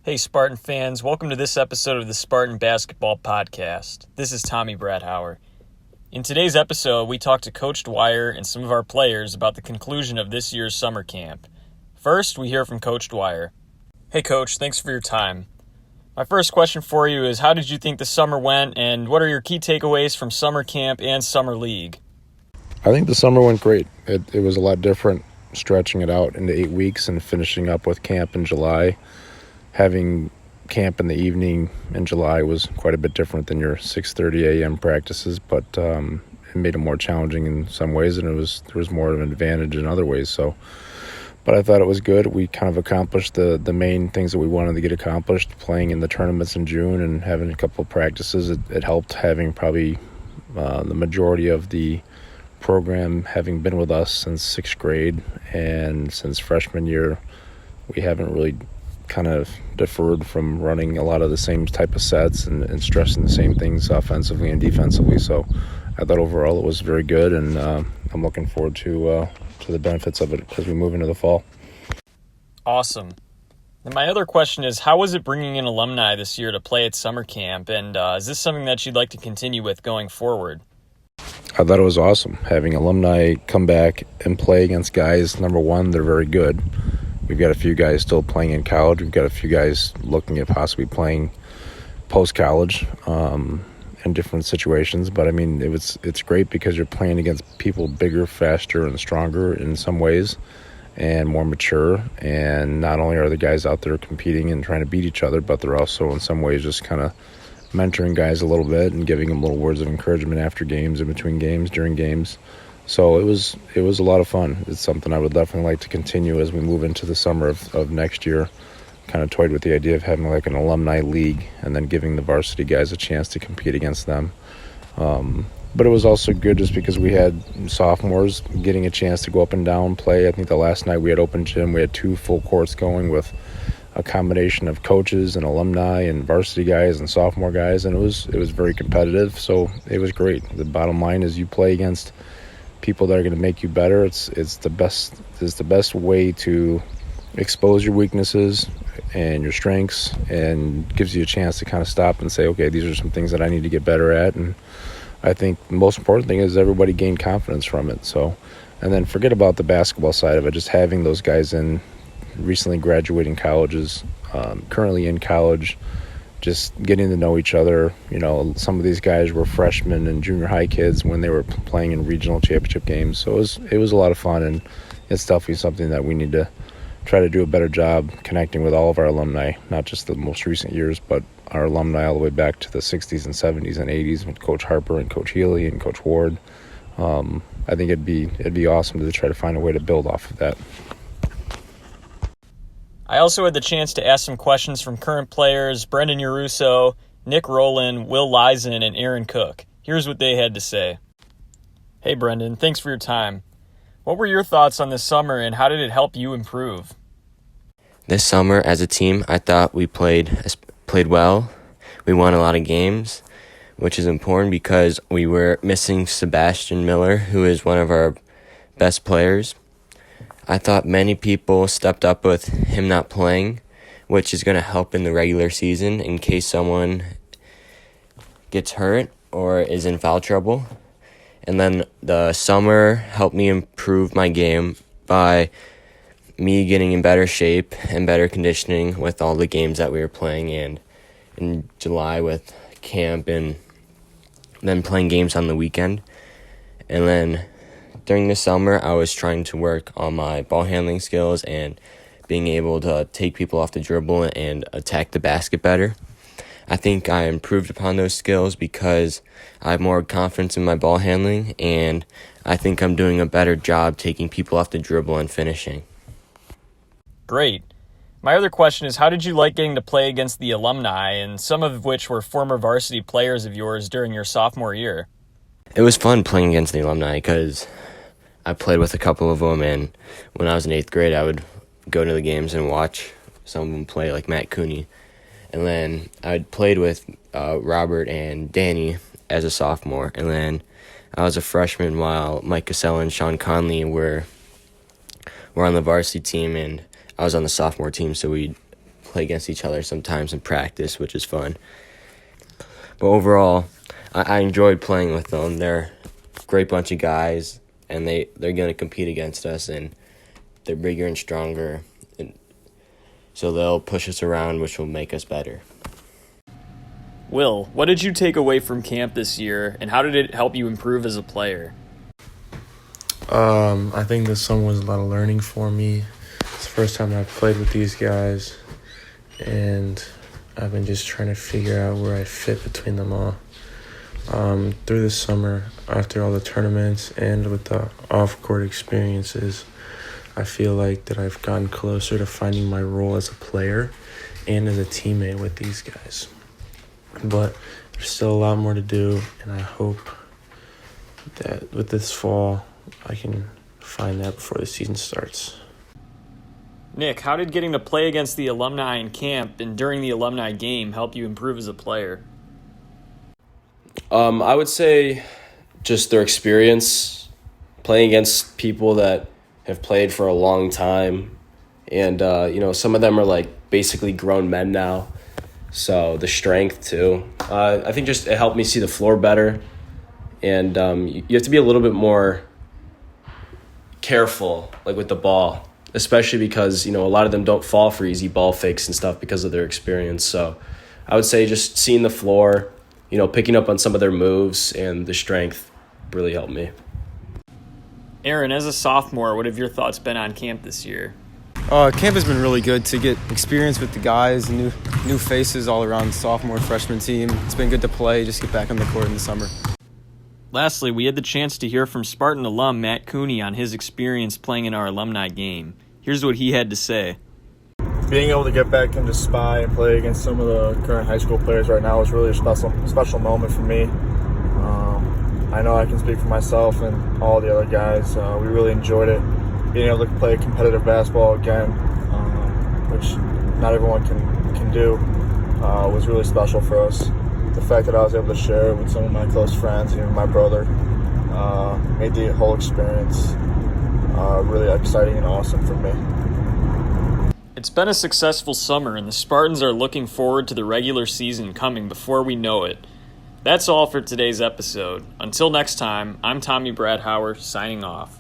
Hey Spartan fans, welcome to this episode of the Spartan Basketball Podcast. This is Tommy Bradhauer. In today's episode, we talk to Coach Dwyer and some of our players about the conclusion of this year's summer camp. First, we hear from Coach Dwyer. Hey Coach, thanks for your time. My first question for you is, how did you think the summer went, and what are your key takeaways from summer camp and summer league? I think the summer went great. It was a lot different, stretching it out into 8 weeks and finishing up with camp in July. Having camp in the evening in July was quite a bit different than your 6:30 a.m. practices, but it made it more challenging in some ways, and there was more of an advantage in other ways. But I thought it was good. We kind of accomplished the main things that we wanted to get accomplished, playing in the tournaments in June and having a couple of practices. It helped having probably the majority of the program having been with us since 6th grade, and since freshman year, we haven't really kind of deferred from running a lot of the same type of sets and stressing the same things offensively and defensively. So I thought overall it was very good, and I'm looking forward to the benefits of it as we move into the fall. Awesome. And my other question is, how was it bringing in alumni this year to play at summer camp, and is this something that you'd like to continue with going forward? I thought it was awesome having alumni come back and play against guys. Number one, they're very good. We've got a few guys still playing in college. We've got a few guys looking at possibly playing post-college in different situations. But, I mean, it's great because you're playing against people bigger, faster, and stronger in some ways and more mature. And not only are the guys out there competing and trying to beat each other, but they're also in some ways just kind of mentoring guys a little bit and giving them little words of encouragement after games, in between games, during games. So it was a lot of fun. It's something I would definitely like to continue as we move into the summer of next year. Kind of toyed with the idea of having like an alumni league and then giving the varsity guys a chance to compete against them. But it was also good just because we had sophomores getting a chance to go up and down, play. I think the last night we had open gym. We had 2 full courts going with a combination of coaches and alumni and varsity guys and sophomore guys, and it was very competitive. So it was great. The bottom line is you play against people that are going to make you better. It's the best way to expose your weaknesses and your strengths, and gives you a chance to kind of stop and say, okay, these are some things that I need to get better at. And I think the most important thing is everybody gained confidence from it. So, and then forget about the basketball side of it, just having those guys in recently graduating colleges, currently in college, just getting to know each other. You know, some of these guys were freshmen and junior high kids when they were playing in regional championship games. So it was a lot of fun, and it's definitely something that we need to try to do a better job connecting with all of our alumni, not just the most recent years, but our alumni all the way back to the 60s and 70s and 80s with Coach Harper and Coach Healy and Coach Ward. I think it'd be awesome to try to find a way to build off of that. I also had the chance to ask some questions from current players Brendan Uruso, Nick Rowland, Will Lizen, and Aaron Cook. Here's what they had to say. Hey Brendan, thanks for your time. What were your thoughts on this summer, and how did it help you improve? This summer as a team, I thought we played well. We won a lot of games, which is important because we were missing Sebastian Miller, who is one of our best players. I thought many people stepped up with him not playing, which is going to help in the regular season in case someone gets hurt or is in foul trouble. And then the summer helped me improve my game by me getting in better shape and better conditioning with all the games that we were playing, and in July with camp, and then playing games on the weekend. And then during the summer, I was trying to work on my ball handling skills and being able to take people off the dribble and attack the basket better. I think I improved upon those skills because I have more confidence in my ball handling, and I think I'm doing a better job taking people off the dribble and finishing. Great. My other question is, how did you like getting to play against the alumni, and some of which were former varsity players of yours during your sophomore year? It was fun playing against the alumni because I played with a couple of them, and when I was in 8th grade, I would go to the games and watch some of them play, like Matt Cooney. And then I played with Robert and Danny as a sophomore, and then I was a freshman while Mike Casella and Sean Conley were on the varsity team, and I was on the sophomore team, so we'd play against each other sometimes in practice, which is fun. But overall, I enjoyed playing with them. They're a great bunch of guys, and they're going to compete against us, and they're bigger and stronger, and so they'll push us around, which will make us better. Will, what did you take away from camp this year, and how did it help you improve as a player? I think this summer was a lot of learning for me. It's the first time I've played with these guys, and I've been just trying to figure out where I fit between them all. Through this summer, after all the tournaments and with the off-court experiences, I feel like that I've gotten closer to finding my role as a player and as a teammate with these guys. But there's still a lot more to do, and I hope that with this fall, I can find that before the season starts. Nick, how did getting to play against the alumni in camp and during the alumni game help you improve as a player? I would say just their experience playing against people that have played for a long time. And, some of them are like basically grown men now. So the strength too. I think just it helped me see the floor better. And you have to be a little bit more careful, like with the ball, especially because, a lot of them don't fall for easy ball fakes and stuff because of their experience. So I would say just seeing the floor, picking up on some of their moves and the strength really helped me. Aaron, as a sophomore, what have your thoughts been on camp this year? Camp has been really good to get experience with the guys, new faces all around the sophomore freshman team. It's been good to play, just get back on the court in the summer. Lastly, we had the chance to hear from Spartan alum Matt Cooney on his experience playing in our alumni game. Here's what he had to say. Being able to get back into SPY and play against some of the current high school players right now is really a special moment for me. I know I can speak for myself and all the other guys. We really enjoyed it. Being able to play competitive basketball again, which not everyone can do, was really special for us. The fact that I was able to share it with some of my close friends, even my brother, made the whole experience really exciting and awesome for me. It's been a successful summer, and the Spartans are looking forward to the regular season coming before we know it. That's all for today's episode. Until next time, I'm Tommy Bradhauer, signing off.